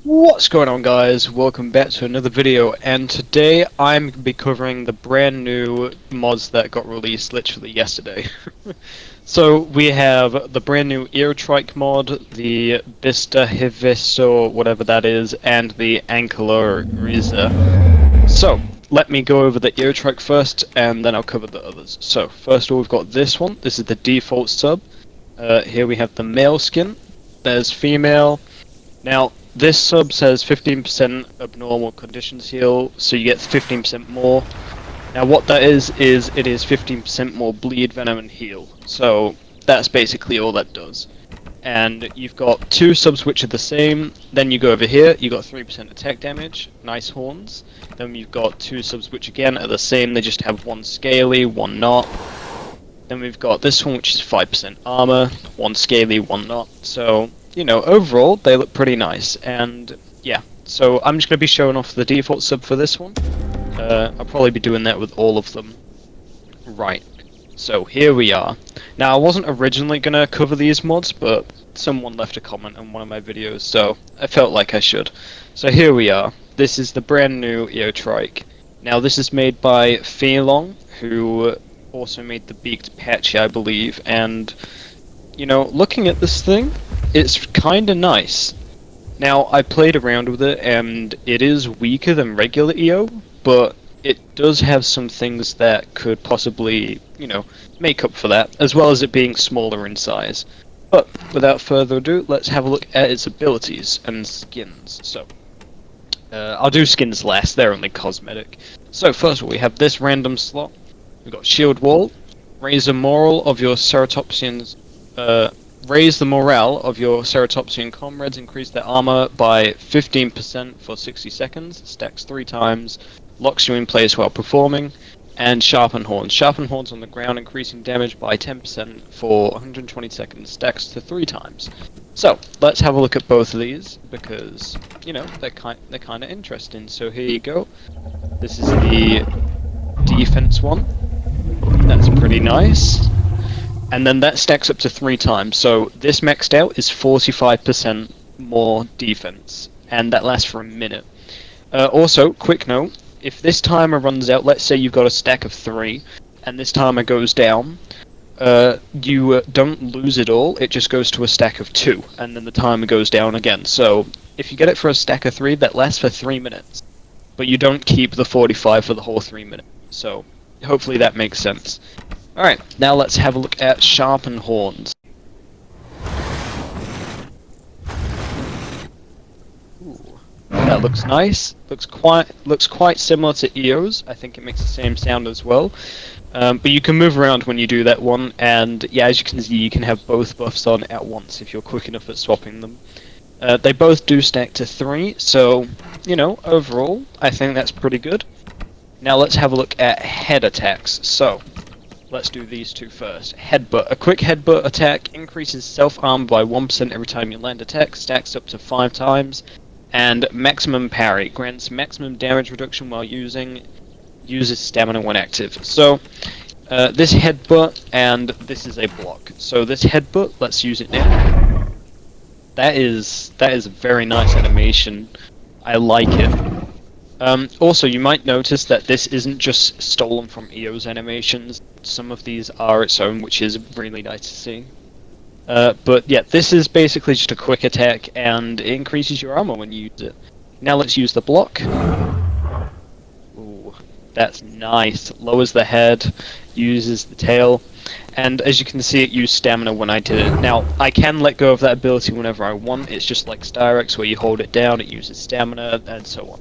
What's going on, guys? Welcome back to another video, and today I'm going to be covering the brand new mods that got released literally yesterday. So we have the brand new Eotriceratops mod, the Hivis or whatever that is, and the Ankylorhiza. So let me go over the Eotriceratops first, and then I'll cover the others. So first of all, we've got this one. This is the default sub. Here we have the male skin. There's female. Now, this sub says 15% abnormal conditions heal, so you get 15% more. Now what that is it is 15% more bleed, venom, and heal. So that's basically all that does. And you've got two subs which are the same. Then you go over here, you got 3% attack damage, nice horns. Then you've got two subs which again are the same, they just have one scaly, one not. Then we've got this one which is 5% armor, one scaly, one not. So you know, overall, they look pretty nice, and yeah, so I'm just going to be showing off the default sub for this one. I'll probably be doing that with all of them. Right, so here we are. Now, I wasn't originally going to cover these mods, but someone left a comment on one of my videos, so I felt like I should. So here we are. This is the brand new Eotriceratops. Now, this is made by Phelong, who also made the Beaked Patchy, I believe, and you know, looking at this thing, it's kinda nice. Now, I played around with it, and it is weaker than regular EO, but it does have some things that could possibly, you know, make up for that, as well as it being smaller in size. But, without further ado, let's have a look at its abilities and skins. So, I'll do skins last, they're only cosmetic. So, first of all, we have this random slot. We've got Shield Wall, raise the morale of your Ceratopsians. Raise the morale of your Ceratopsian comrades, increase their armor by 15% for 60 seconds, stacks 3 times, locks you in place while performing, and Sharpen Horns. Sharpen Horns on the ground, increasing damage by 10% for 120 seconds, stacks to 3 times. So, let's have a look at both of these, because, you know, they're kind of interesting. So here you go. This is the defense one. That's pretty nice. And then that stacks up to 3 times, so this maxed out is 45% more defense, and that lasts for a minute. Also, quick note, if this timer runs out, let's say you've got a stack of 3, and this timer goes down, you don't lose it all, it just goes to a stack of 2, and then the timer goes down again. So, if you get it for a stack of 3, that lasts for 3 minutes, but you don't keep the 45 for the whole 3 minutes, so hopefully that makes sense. Alright, now let's have a look at Sharpen Horns. Ooh, that looks nice. Looks quite similar to Eo's. I think it makes the same sound as well. But you can move around when you do that one, and yeah, as you can see, you can have both buffs on at once if you're quick enough at swapping them. They both do stack to 3, so, you know, overall, I think that's pretty good. Now let's have a look at head attacks. So, let's do these two first. Headbutt. A quick headbutt attack increases self-arm by 1% every time you land attack, stacks up to 5 times. And maximum parry. Grants maximum damage reduction while uses stamina when active. So, this headbutt, and this is a block. So this headbutt, let's use it now. That is a very nice animation. I like it. Also, you might notice that this isn't just stolen from EO's animations. Some of these are its own, which is really nice to see. But yeah, this is basically just a quick attack, and it increases your armor when you use it. Now let's use the block. Ooh, that's nice. Lowers the head, uses the tail, and as you can see, it used stamina when I did it. Now, I can let go of that ability whenever I want. It's just like Styrex, where you hold it down, it uses stamina, and so on.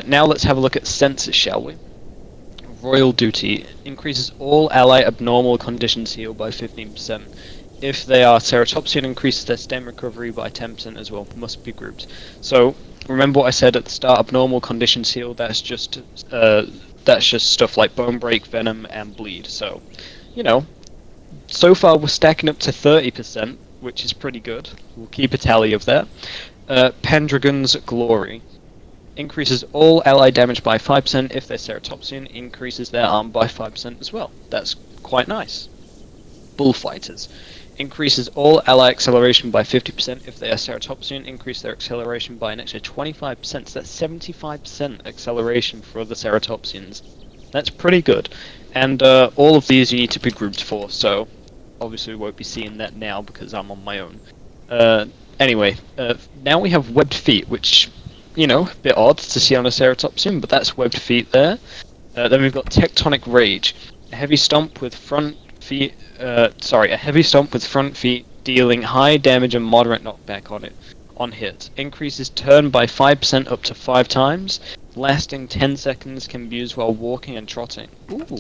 Now let's have a look at Census, shall we? Royal Duty increases all ally abnormal conditions heal by 15%. If they are Ceratopsian, increases their stem recovery by 10% as well. Must be grouped. So remember what I said at the start: abnormal conditions heal. That's just stuff like bone break, venom, and bleed. So, you know, so far we're stacking up to 30%, which is pretty good. We'll keep a tally of that. Pendragon's Glory. Increases all ally damage by 5% if they're Ceratopsian, increases their arm by 5% as well. That's quite nice. Bullfighters. Increases all ally acceleration by 50% if they are ceratopsian. Increase their acceleration by an extra 25%. So that's 75% acceleration for the ceratopsians. That's pretty good. And all of these you need to be grouped for, so obviously we won't be seeing that now because I'm on my own. Anyway, now we have webbed feet, which, you know, a bit odd to see on a ceratopsian, but that's webbed feet there. Then we've got tectonic rage. A heavy stomp with front feet, a heavy stomp with front feet dealing high damage and moderate knockback on hit. Increases turn by 5% up to 5 times. Lasting 10 seconds, can be used while walking and trotting. Ooh.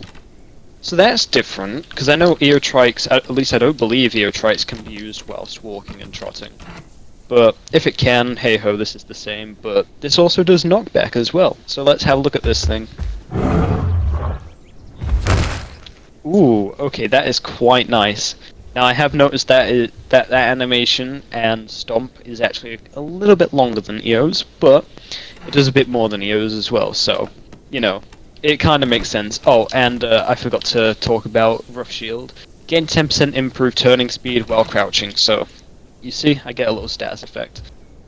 So that's different, because I know Eotrites, at least I don't believe Eotrites can be used whilst walking and trotting. But if it can, hey ho, this is the same, but this also does knockback as well. So let's have a look at this thing. Ooh, okay, that is quite nice. Now I have noticed that that animation and stomp is actually a little bit longer than Eo's, but it does a bit more than Eo's as well, so, you know, it kind of makes sense. Oh, and I forgot to talk about Rough Shield. Gain 10% improved turning speed while crouching, so you see, I get a little status effect.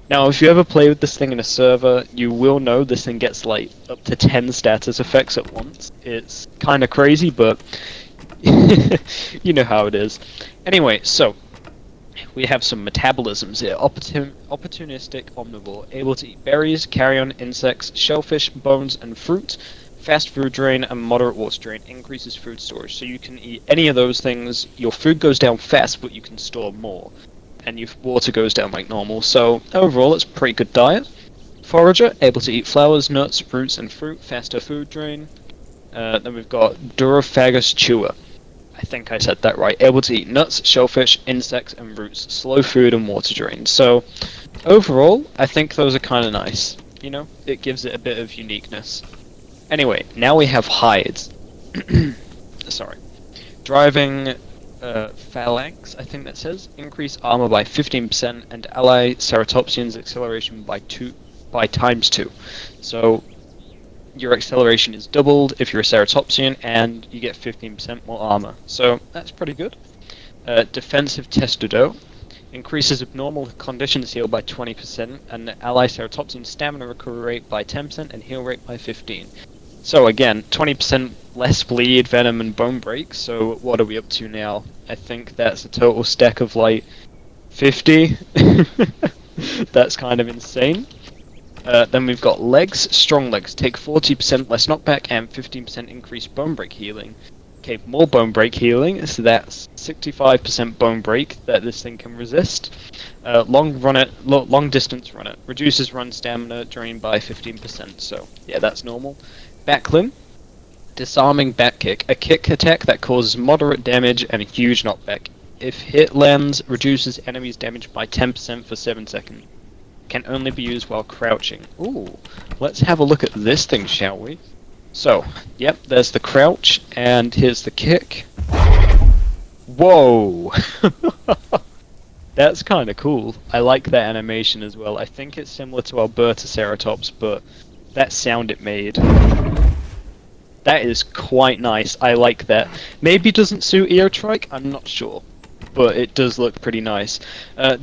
Now, if you ever play with this thing in a server, you will know this thing gets like up to 10 status effects at once. It's kind of crazy, but you know how it is. Anyway, so we have some metabolisms here. Opportunistic omnivore, able to eat berries, carrion, insects, shellfish, bones, and fruit. Fast food drain and moderate water drain, increases food storage. So you can eat any of those things. Your food goes down fast, but you can store more. And your water goes down like normal. So overall, it's a pretty good diet. Forager, able to eat flowers, nuts, roots, and fruit. Faster food drain. Then we've got Durophagus chewer. I think I said that right. Able to eat nuts, shellfish, insects, and roots. Slow food and water drain. So overall, I think those are kind of nice. You know, it gives it a bit of uniqueness. Anyway, now we have hides. Sorry. Driving phalanx, I think that says. Increase armor by 15% and ally ceratopsians acceleration by times 2. So your acceleration is doubled if you're a ceratopsian, and you get 15% more armor. So that's pretty good. Defensive testudo. Increases abnormal conditions heal by 20% and the ally ceratopsian stamina recovery rate by 10% and heal rate by 15%. So again, 20% less bleed, venom, and bone break. So what are we up to now? I think that's a total stack of like 50. That's kind of insane. Then we've got legs. Strong legs take 40% less knockback and 15% increased bone break healing. Okay, more bone break healing, so that's 65% bone break that this thing can resist. Long distance run it. Reduces run stamina drain by 15%, so yeah, that's normal. Back limb. Disarming back kick. A kick attack that causes moderate damage and a huge knockback. If hit lands, reduces enemies' damage by 10% for 7 seconds. Can only be used while crouching. Ooh, let's have a look at this thing, shall we? So, yep, there's the crouch, and here's the kick. Whoa! That's kind of cool. I like that animation as well. I think it's similar to Eotriceratops, but that sound it made. That is quite nice. I like that. Maybe doesn't suit Eotrike, I'm not sure. But it does look pretty nice.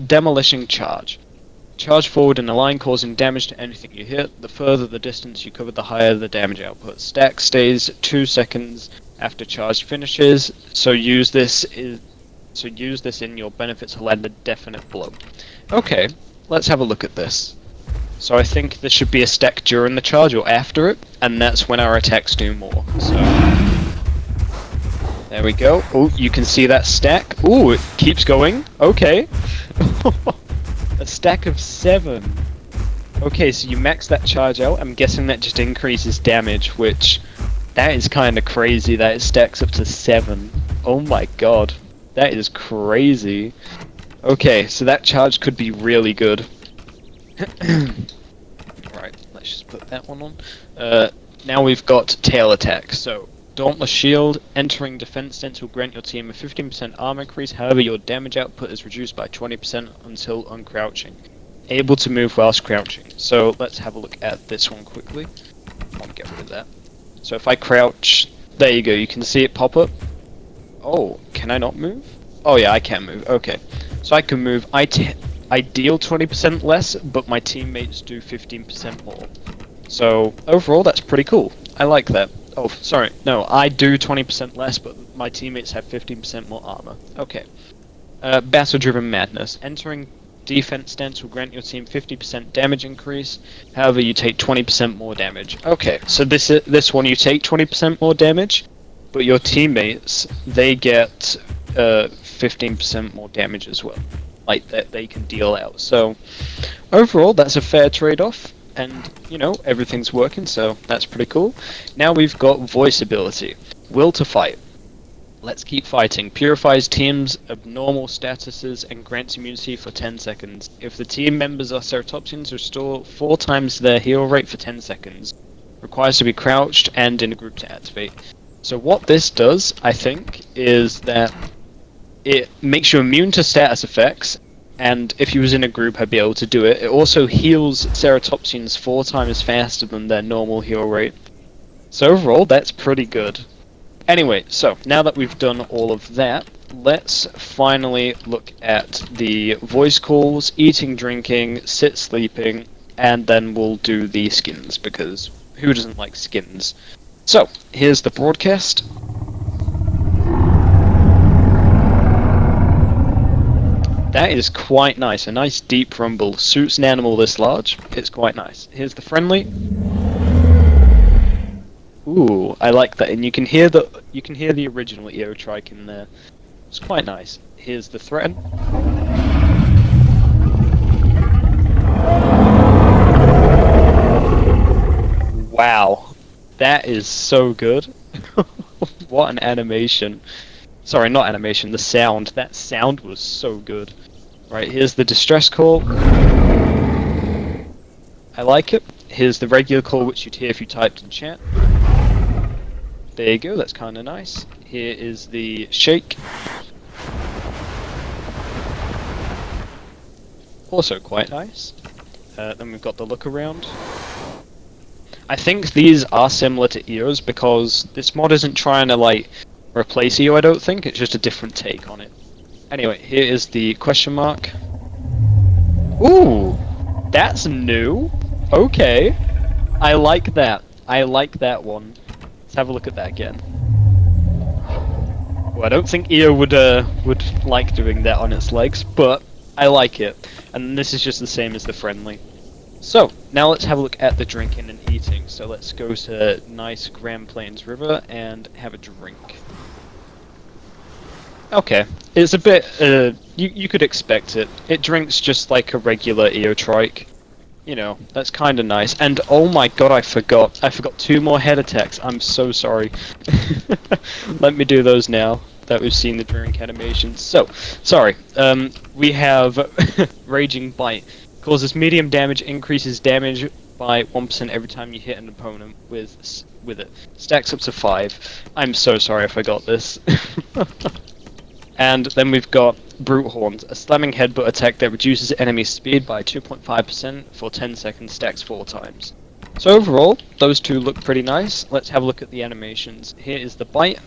Demolition charge. Charge forward in a line, causing damage to anything you hit. The further the distance you cover, the higher the damage output. Stack stays 2 seconds after charge finishes, so use this in your benefit to land a definite blow. Okay, let's have a look at this. So I think this should be a stack during the charge or after it, and that's when our attacks do more. So there we go. Oh, you can see that stack. Ooh, it keeps going. Okay. A stack of 7. Okay, so you max that charge out. I'm guessing that just increases damage, which that is kind of crazy that it stacks up to 7. Oh my god, that is crazy. Okay, so that charge could be really good. Right, let's just put that one on. Now we've got tail attack. So Dauntless Shield, entering defense stance will grant your team a 15% armor increase, however your damage output is reduced by 20% until uncrouching. Able to move whilst crouching. So let's have a look at this one quickly. I want to get rid of that. So if I crouch, there you go, you can see it pop up. Oh, can I not move? Oh yeah, I can move. Okay, so I can move. I deal 20% less, but my teammates do 15% more. So overall, that's pretty cool. I like that. Oh, sorry. No, I do 20% less, but my teammates have 15% more armor. Okay. Battle-driven madness. Entering defense stance will grant your team 50% damage increase. However, you take 20% more damage. Okay, so this one you take 20% more damage, but your teammates they get 15% more damage as well, like that they can deal out. So overall, that's a fair trade-off, and you know everything's working, so that's pretty cool. Now we've got voice ability, will to fight. Let's keep fighting. Purifies teams' abnormal statuses and grants immunity for 10 seconds. If the team members are ceratopsians, restore 4 times their heal rate for 10 seconds. Requires to be crouched and in a group to activate. So what this does, I think, is that it makes you immune to status effects, and if you was in a group, I'd be able to do it. It also heals ceratopsians 4 times faster than their normal heal rate. So overall, that's pretty good. Anyway, so now that we've done all of that, let's finally look at the voice calls, eating, drinking, sit, sleeping, and then we'll do the skins, because who doesn't like skins? So, here's the broadcast. That is quite nice, a nice deep rumble. Suits an animal this large, it's quite nice. Here's the friendly. Ooh, I like that, and you can hear the original Eotric in there. It's quite nice. Here's the threaten. Wow, that is so good. What an animation. Sorry, not animation, the sound. That sound was so good. Right, here's the distress call. I like it. Here's the regular call, which you'd hear if you typed in chat. There you go, that's kind of nice. Here is the shake. Also quite nice. Then we've got the look around. I think these are similar to Eos because this mod isn't trying to like replace Eo, I don't think, it's just a different take on it. Anyway, here is the question mark. Ooh, that's new. Okay, I like that. I like that one. Let's have a look at that again. Well, I don't think Eo would like doing that on its legs, but I like it. And this is just the same as the friendly. So, now let's have a look at the drinking and eating. So let's go to nice Grand Plains River and have a drink. Okay, it's a bit, you could expect it. It drinks just like a regular Eotrike. You know, that's kind of nice. And oh my god, I forgot 2 more head attacks. I'm so sorry. Let me do those now that we've seen the drink animations. So, sorry. We have Raging Bite. Causes medium damage, increases damage by 1% every time you hit an opponent with it. Stacks up to 5. I'm so sorry I forgot this. And then we've got Brute Horns, a slamming headbutt attack that reduces enemy speed by 2.5% for 10 seconds, stacks 4 times. So overall, those two look pretty nice. Let's have a look at the animations. Here is the bite.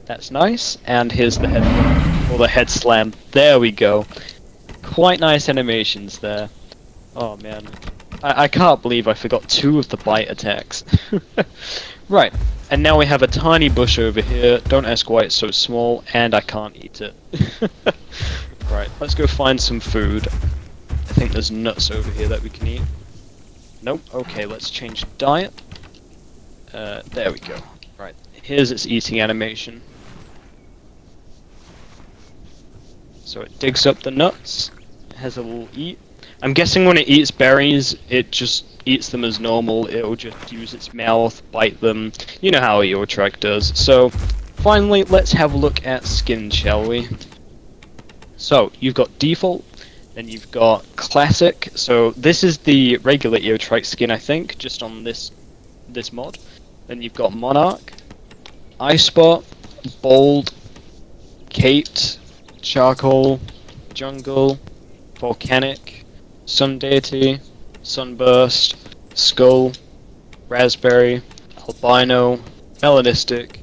That's nice. And here's the headbutt, or the head slam. There we go. Quite nice animations there. Oh man. I can't believe I forgot 2 of the bite attacks. Right, and now we have a tiny bush over here. Don't ask why it's so small, and I can't eat it. Right, let's go find some food. I think there's nuts over here that we can eat. Nope, okay, let's change diet. There we go. Right, here's its eating animation. So it digs up the nuts, has a little eat. I'm guessing when it eats berries, it just eats them as normal. It'll just use its mouth, bite them. You know how Eotrike does. So, finally, let's have a look at skins, shall we? So, you've got default, then you've got classic. So, this is the regular Eotrike skin, I think, just on this mod. Then you've got monarch, ice spot, bold, caped, charcoal, jungle, volcanic, sun deity, sunburst, skull, raspberry, albino, melanistic,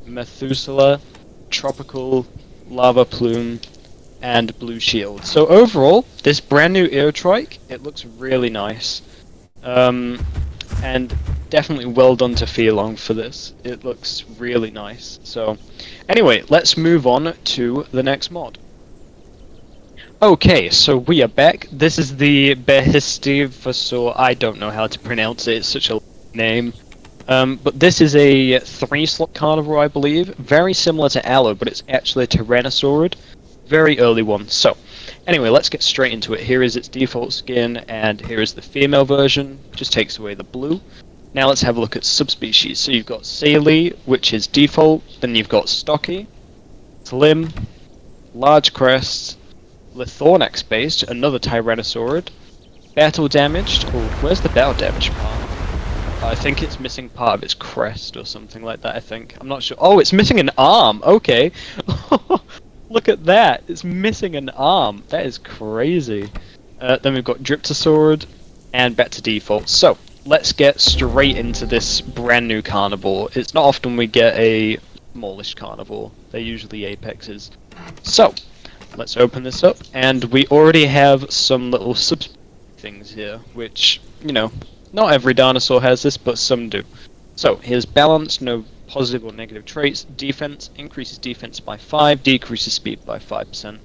Methuselah, tropical, lava plume, and blue shield. So overall, this brand new Eotrike, it looks really nice. And definitely well done to Feelong for this. It looks really nice. So, anyway, let's move on to the next mod. Okay, so we are back. This is the Behistiosaur. I don't know how to pronounce it. It's such a name. But this is a 3-slot carnivore, I believe. Very similar to Aloe, but it's actually a Tyrannosaurid. Very early one. So, anyway, let's get straight into it. Here is its default skin, and here is the female version. Just takes away the blue. Now let's have a look at subspecies. So you've got Saley, which is default. Then you've got Stocky, Slim, Large Crest, Lithornax based, another Tyrannosaurid, Battle damaged. Oh, where's the battle damage part? I think it's missing part of its crest or something like that, I think. I'm not sure. Oh, it's missing an arm! Okay. Look at that! It's missing an arm! That is crazy. Then we've got Driptosaurid, and back to default. So, let's get straight into this brand new carnivore. It's not often we get a smallish carnivore. They're usually apexes. So, let's open this up, and we already have some little sub things here, which, you know, not every dinosaur has this, but some do. So, here's balance, no positive or negative traits. Defense, increases defense by 5, decreases speed by 5%.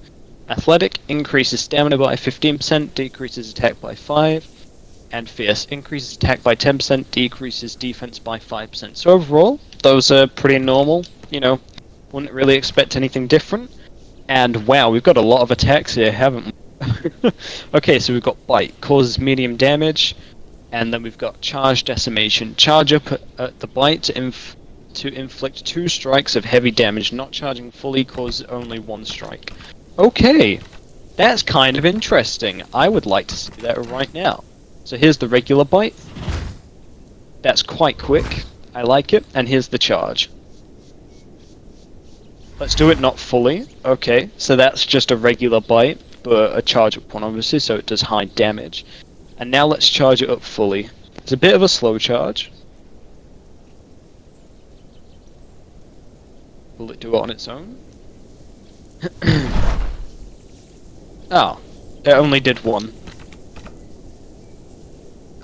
Athletic, increases stamina by 15%, decreases attack by 5. And fierce, increases attack by 10%, decreases defense by 5%. So overall, those are pretty normal, you know, wouldn't really expect anything different. And wow, we've got a lot of attacks here, haven't we? Okay, so we've got Bite, causes medium damage, and then we've got Charge Decimation. Charge up at the Bite to inflict 2 strikes of heavy damage, not charging fully, causes only 1 strike. Okay, that's kind of interesting. I would like to see that right now. So here's the regular Bite. That's quite quick. I like it. And here's the charge. Let's do it not fully. Okay, so that's just a regular Bite, but a charge up one obviously, so it does high damage. And now let's charge it up fully. It's a bit of a slow charge. Will it do it on its own? Oh, it only did 1.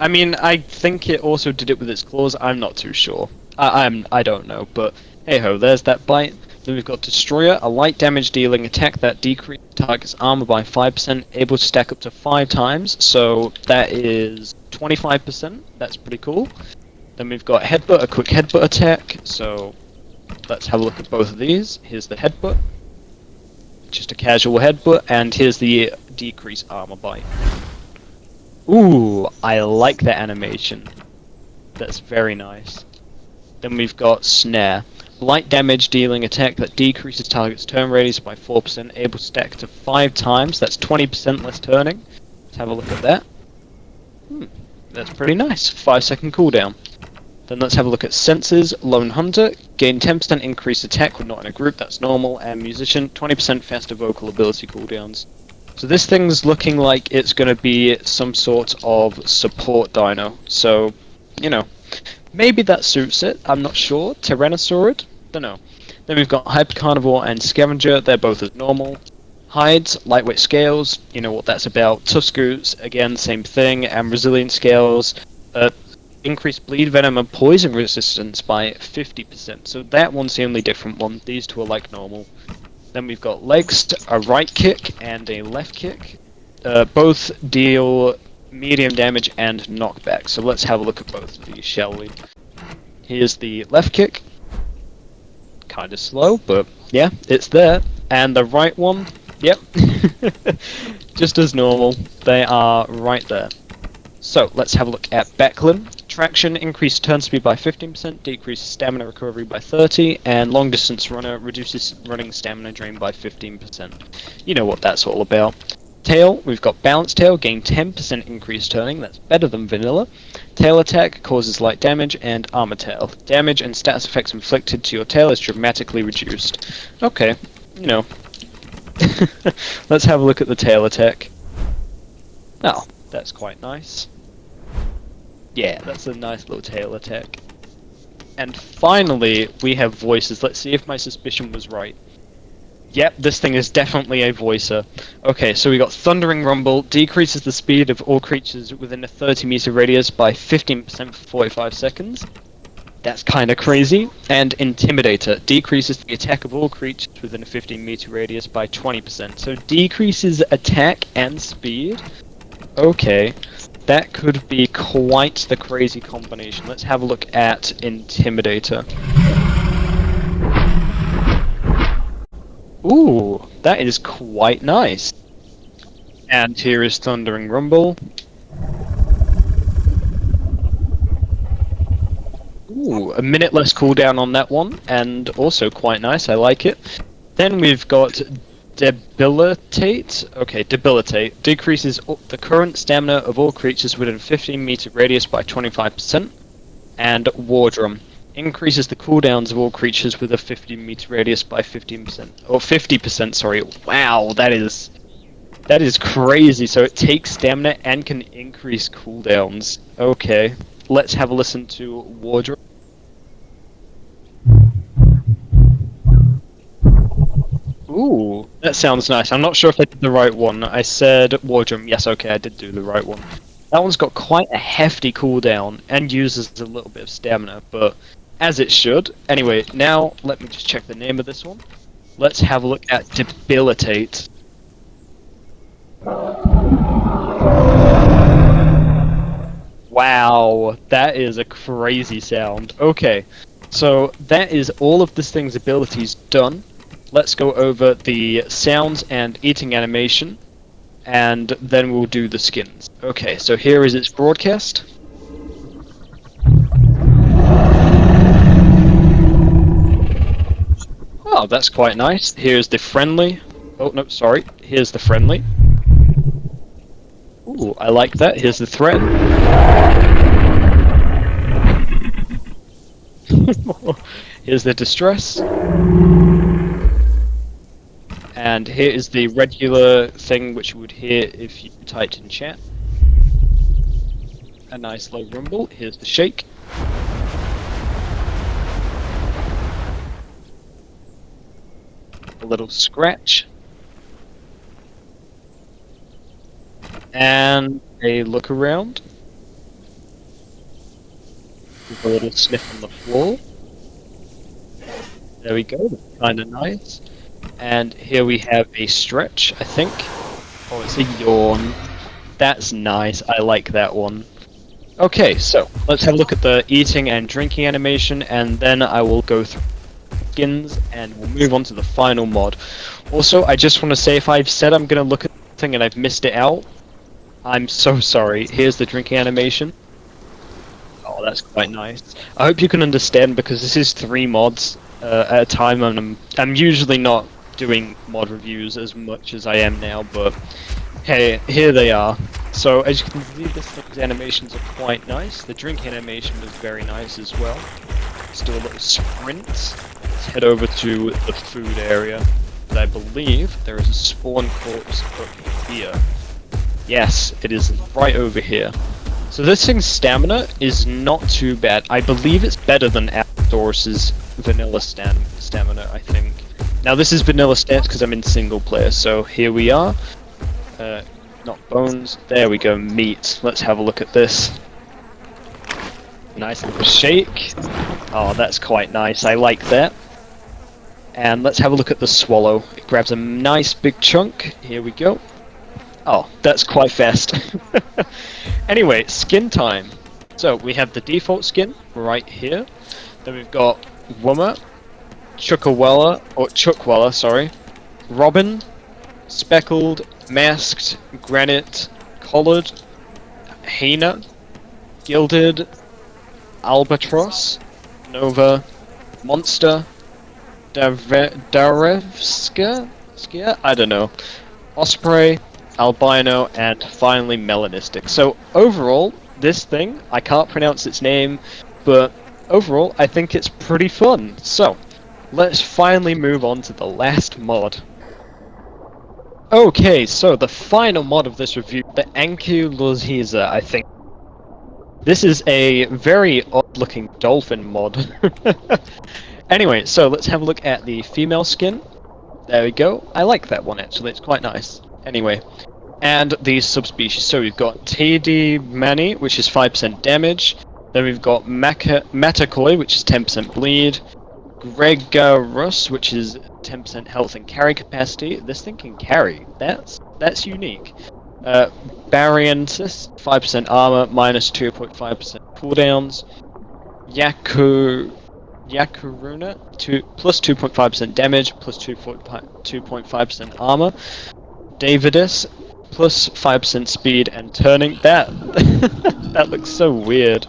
I mean, I think it also did it with its claws. I'm not too sure. I don't know, but hey ho, there's that Bite. Then we've got Destroyer, a light damage dealing attack that decreases target's armor by 5%, able to stack up to 5 times. So that is 25%. That's pretty cool. Then we've got Headbutt, a quick headbutt attack. So let's have a look at both of these. Here's the headbutt, just a casual headbutt, and here's the decrease armor bite. Ooh, I like that animation. That's very nice. Then we've got Snare. Light damage dealing attack that decreases target's turn radius by 4%, able to stack to 5 times. That's 20% less turning. Let's have a look at that. That's pretty nice. 5-second cooldown. Then let's have a look at Senses. Lone Hunter. Gain 10% increased attack when not in a group. That's normal. And Musician. 20% faster vocal ability cooldowns. So this thing's looking like it's going to be some sort of support dino. So, you know, maybe that suits it. I'm not sure. Tyrannosaurid? Dunno. Then we've got Hyper Carnivore and Scavenger. They're both as normal. Hides, lightweight scales. You know what that's about. Tuskus, again, same thing. And resilient scales. Increased bleed venom and poison resistance by 50%. So that one's the only different one. These two are like normal. Then we've got legs, a right kick and a left kick. Both deal medium damage and knockback. So let's have a look at both of these, shall we? Here's the left kick. Kind of slow, but yeah, it's there. And the right one, yep. Just as normal. They are right there. So let's have a look at backlimb. Traction, increased turn speed by 15%, decreases stamina recovery by 30%, and long distance runner reduces running stamina drain by 15%. You know what that's all about. Tail, we've got Balance Tail, gain 10% increased turning, that's better than vanilla. Tail attack causes light damage, and Armor Tail. Damage and stats effects inflicted to your tail is dramatically reduced. Okay, you know. Let's have a look at the tail attack. Oh, that's quite nice. Yeah, that's a nice little tail attack. And finally, we have voices. Let's see if my suspicion was right. Yep, this thing is definitely a voicer. Okay, so we got Thundering Rumble, decreases the speed of all creatures within a 30-meter radius by 15% for 45 seconds. That's kind of crazy. And Intimidator, decreases the attack of all creatures within a 15-meter radius by 20%. So decreases attack and speed? Okay, that could be quite the crazy combination. Let's have a look at Intimidator. Ooh, that is quite nice. And here is Thundering Rumble. Ooh, a minute less cooldown on that one, and also quite nice, I like it. Then we've got Debilitate. Okay, Debilitate. Decreases the current stamina of all creatures within a 15-meter radius by 25%. And War Drum. Increases the cooldowns of all creatures with a 15-meter radius by 15%. Or 50%, sorry. Wow, that is crazy. So it takes stamina and can increase cooldowns. Okay, let's have a listen to War Drum. Ooh, that sounds nice. I'm not sure if I did the right one. I said War Drum. Yes, okay, I did do the right one. That one's got quite a hefty cooldown and uses a little bit of stamina, but as it should. Anyway, now let me just check the name of this one. Let's have a look at Debilitate. Wow, that is a crazy sound. Okay, so that is all of this thing's abilities done. Let's go over the sounds and eating animation, and then we'll do the skins. Okay, so here is its broadcast. Oh, that's quite nice. Here's the friendly. Oh, no, sorry. Here's the friendly. Ooh, I like that. Here's the threat. Here's the distress. And here is the regular thing which you would hear if you typed in chat. A nice low rumble. Here's the shake. A little scratch. And a look around. With a little sniff on the floor. There we go, that's kinda nice. And here we have a stretch, I think. Oh, it's a yawn. That's nice, I like that one. Okay, so let's have a look at the eating and drinking animation, and then I will go through skins, and we'll move on to the final mod. Also, I just want to say, if I've said I'm going to look at something and I've missed it out, I'm so sorry. Here's the drinking animation. Oh, that's quite nice. I hope you can understand, because this is 3 mods at a time, and I'm usually not doing mod reviews as much as I am now, but hey, here they are. So as you can see, this thing's animations are quite nice. The drink animation was very nice as well. Let's do a little sprint. Let's head over to the food area. And I believe there is a spawn corpse over here. Yes, it is right over here. So this thing's stamina is not too bad. I believe it's better than Apatosaurus's vanilla stamina, I think. Now this is vanilla stats because I'm in single player, so here we are. Not bones. There we go, meat. Let's have a look at this. Nice little shake. Oh, that's quite nice. I like that. And let's have a look at the swallow. It grabs a nice big chunk. Here we go. Oh, that's quite fast. Anyway, skin time. So we have the default skin right here. Then we've got Wummer, Chuckwella, sorry, Robin, Speckled, Masked, Granite, Collared, Hyena, Gilded, Albatross, Nova, Monster, Darevska? I don't know. Osprey, Albino, and finally Melanistic. So overall, this thing, I can't pronounce its name, but overall, I think it's pretty fun. So, let's finally move on to the last mod. Okay, so the final mod of this review, the Ankylorhiza, I think. This is a very odd-looking dolphin mod. Anyway, so let's have a look at the female skin. There we go. I like that one actually, it's quite nice. Anyway, and these subspecies. So we've got TD Mani, which is 5% damage. Then we've got Metakoi, which is 10% bleed. Gregorus, which is 10% health and carry capacity. This thing can carry. That's unique. Barriensis, 5% armor, minus 2.5% cooldowns. Yakuruna, plus 2.5% damage, plus 2.5% armor. Davidus, plus 5% speed and turning. That that looks so weird.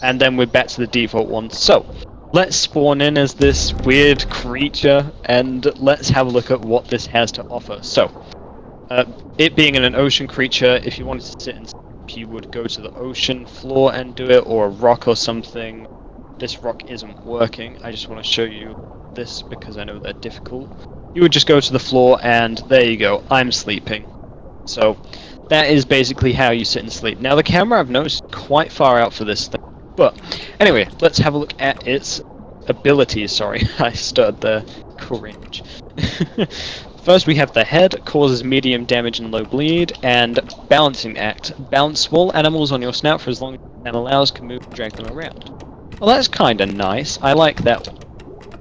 And then we're back to the default one. So, let's spawn in as this weird creature, and let's have a look at what this has to offer. So, it being an ocean creature, if you wanted to sit and sleep, you would go to the ocean floor and do it, or a rock or something. This rock isn't working. I just want to show you this because I know they're difficult. You would just go to the floor, and there you go. I'm sleeping. So, that is basically how you sit and sleep. Now, the camera, I've noticed, is quite far out for this thing. But, anyway, let's have a look at its abilities. Sorry, I stuttered there. Cringe. First, we have the head, causes medium damage and low bleed, and balancing act. Balance small animals on your snout for as long as and allows can move and drag them around. Well, that's kind of nice. I like that one.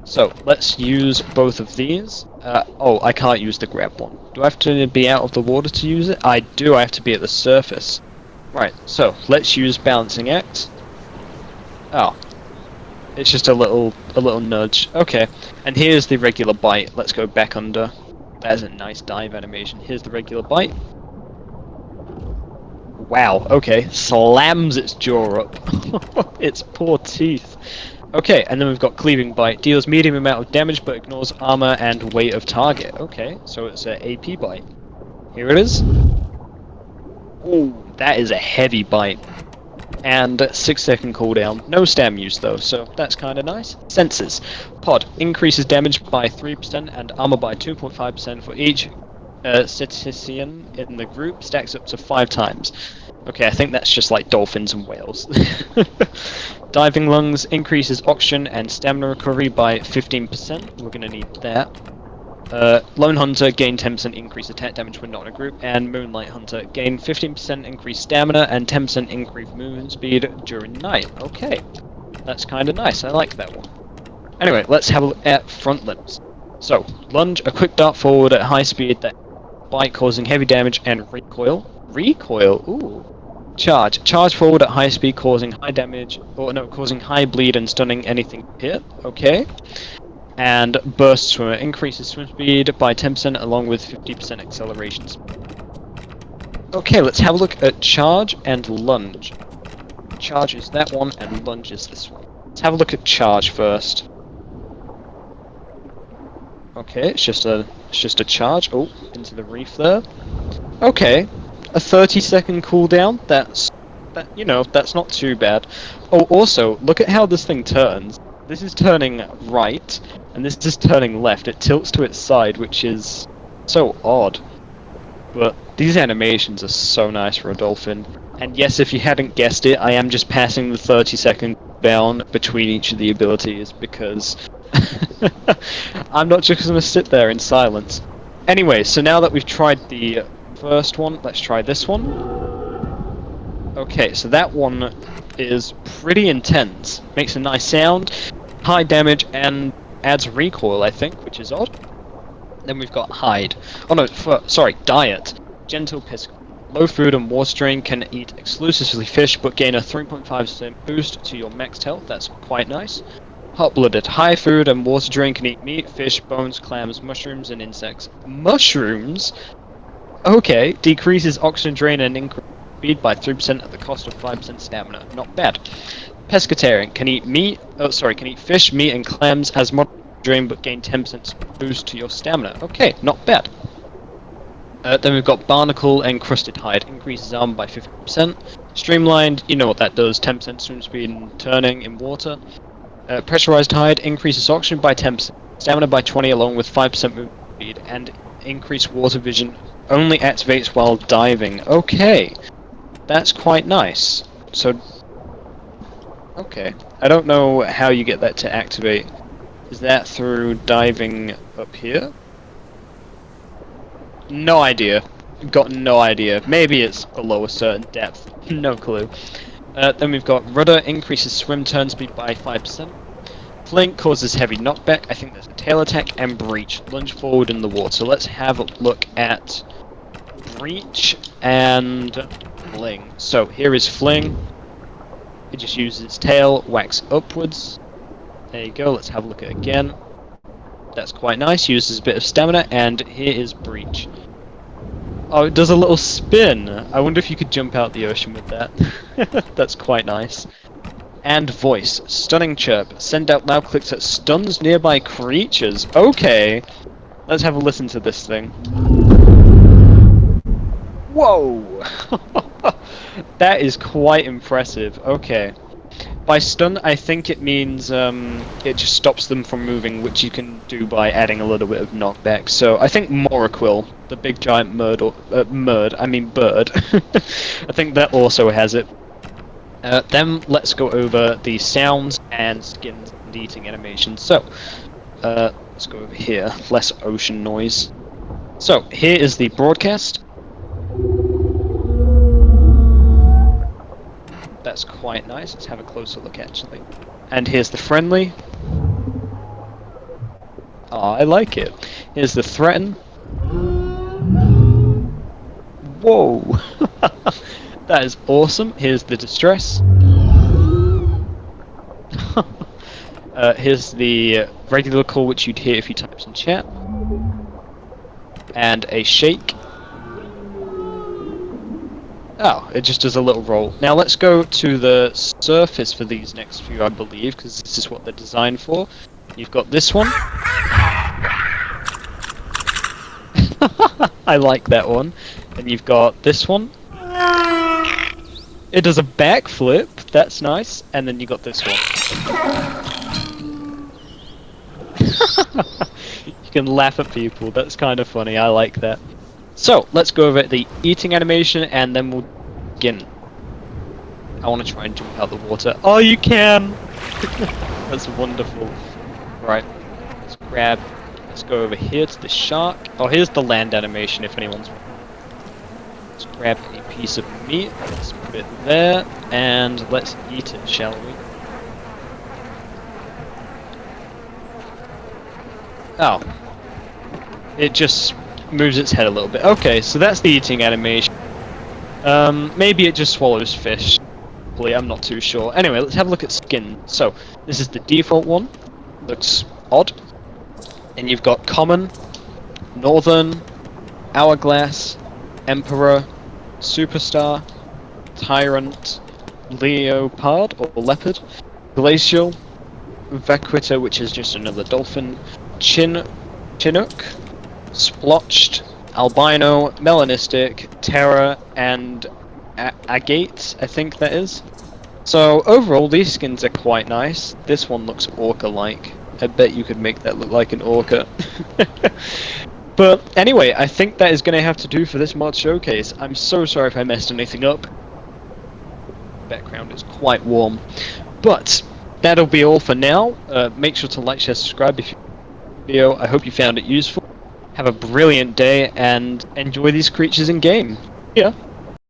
So, let's use both of these. Oh, I can't use the grab one. Do I have to be out of the water to use it? I do, I have to be at the surface. Right, so, let's use balancing act. Oh. It's just a little nudge. Okay, and here's the regular bite. Let's go back under. That's a nice dive animation. Here's the regular bite. Wow, okay. Slams its jaw up. Its poor teeth. Okay, and then we've got cleaving bite. Deals medium amount of damage but ignores armor and weight of target. Okay, so it's an AP bite. Here it is. Ooh, that is a heavy bite. And 6-second cooldown. No stam use though, so that's kinda nice. Senses. Pod. Increases damage by 3% and armor by 2.5% for each cetacean in the group. Stacks up to 5 times. Okay, I think that's just like dolphins and whales. Diving lungs. Increases oxygen and stamina recovery by 15%. We're gonna need that. Lone Hunter, gain 10% increased attack damage when not in a group, and Moonlight Hunter, gain 15% increased stamina and 10% increased movement speed during night. Okay, that's kinda nice, I like that one. Anyway, let's have a look at front limbs. So, lunge, a quick dart forward at high speed that bite causing heavy damage and recoil. Recoil? Ooh. Charge. Charge forward at high speed causing high damage, or no, causing high bleed and stunning anything hit. Okay. And burst swimmer increases swim speed by 10% along with 50% acceleration speed. Okay, let's have a look at charge and lunge. Charge is that one and lunge is this one. Let's have a look at charge first. Okay, it's just a charge. Oh, into the reef there. Okay, a 30-second cooldown. That's not too bad. Oh, also, look at how this thing turns. This is turning right, and this is turning left. It tilts to its side, which is so odd. But these animations are so nice for a dolphin. And yes, if you hadn't guessed it, I am just passing the 30-second down between each of the abilities, because I'm not just going to sit there in silence. Anyway, so now that we've tried the first one, let's try this one. Okay, so that one is pretty intense. Makes a nice sound. High damage and adds recoil, I think, which is odd. Then we've got hide. Oh no, diet. Gentle pisco. Low food and water drain, can eat exclusively fish, but gain a 3.5% boost to your maxed health. That's quite nice. Hot-blooded. High food and water drain, can eat meat, fish, bones, clams, mushrooms, and insects. Mushrooms? Okay. Decreases oxygen drain and increases speed by 3% at the cost of 5% stamina. Not bad. Pescatarian, can eat fish, meat, and clams as moderate drain, but gain 10% boost to your stamina. Okay, not bad. Then we've got barnacle and crusted hide, increases armor by 50%. Streamlined, you know what that does, 10% swim speed and turning in water. Pressurized hide, increases oxygen by 10%, stamina by 20 along with 5% movement speed, and increased water vision only activates while diving. Okay, that's quite nice. So, okay, I don't know how you get that to activate. Is that through diving up here? No idea. Got no idea. Maybe it's below a certain depth. No clue. Then we've got Rudder increases swim turn speed by 5%. Flank causes heavy knockback. I think there's a tail attack, and Breach lunge forward in the water. Let's have a look at Breach and Fling. So here is Fling. It just uses its tail, whacks upwards. There you go. Let's have a look at it again. That's quite nice. Uses a bit of stamina, and here is Breach. Oh, it does a little spin. I wonder if you could jump out the ocean with that. That's quite nice. And Voice. Stunning Chirp. Send out loud clicks that stuns nearby creatures. Okay. Let's have a listen to this thing. Whoa! That is quite impressive. Okay. By stun, I think it means it just stops them from moving, which you can do by adding a little bit of knockback. So I think Moraquil, the big giant bird, I think that also has it. Then let's go over the sounds and skins and eating animations. So let's go over here, less ocean noise. So here is the broadcast. That's quite nice. Let's have a closer look actually. And here's the friendly. Oh, I like it. Here's the threaten. Whoa! That is awesome. Here's the distress. Here's the regular call, which you'd hear if you typed in chat. And a shake. Oh, it just does a little roll. Now let's go to the surface for these next few, I believe, because this is what they're designed for. You've got this one. I like that one. And you've got this one. It does a backflip. That's nice. And then you got this one. You can laugh at people. That's kind of funny. I like that. So, let's go over the eating animation, and then we'll begin. I want to try and jump out the water. Oh, you can! That's wonderful. Right, let's go over here to the shark. Oh, here's the land animation, if anyone's... Let's grab a piece of meat, let's put it there, and let's eat it, shall we? Oh. It just moves its head a little bit. Okay, so that's the eating animation. Maybe it just swallows fish. Probably, I'm not too sure. Anyway, let's have a look at skin. So, this is the default one. Looks odd. And you've got common, northern, hourglass, emperor, superstar, tyrant, leopard or leopard, glacial, vaquita, which is just another dolphin, chinook, splotched, albino, melanistic, terror, and agate, I think that is. So overall, these skins are quite nice. This one looks orca-like. I bet you could make that look like an orca. But anyway, I think that is going to have to do for this mod showcase. I'm so sorry if I messed anything up. The background is quite warm. But that'll be all for now. Make sure to like, share, subscribe if you liked the video. I hope you found it useful. Have a brilliant day and enjoy these creatures in game. Yeah.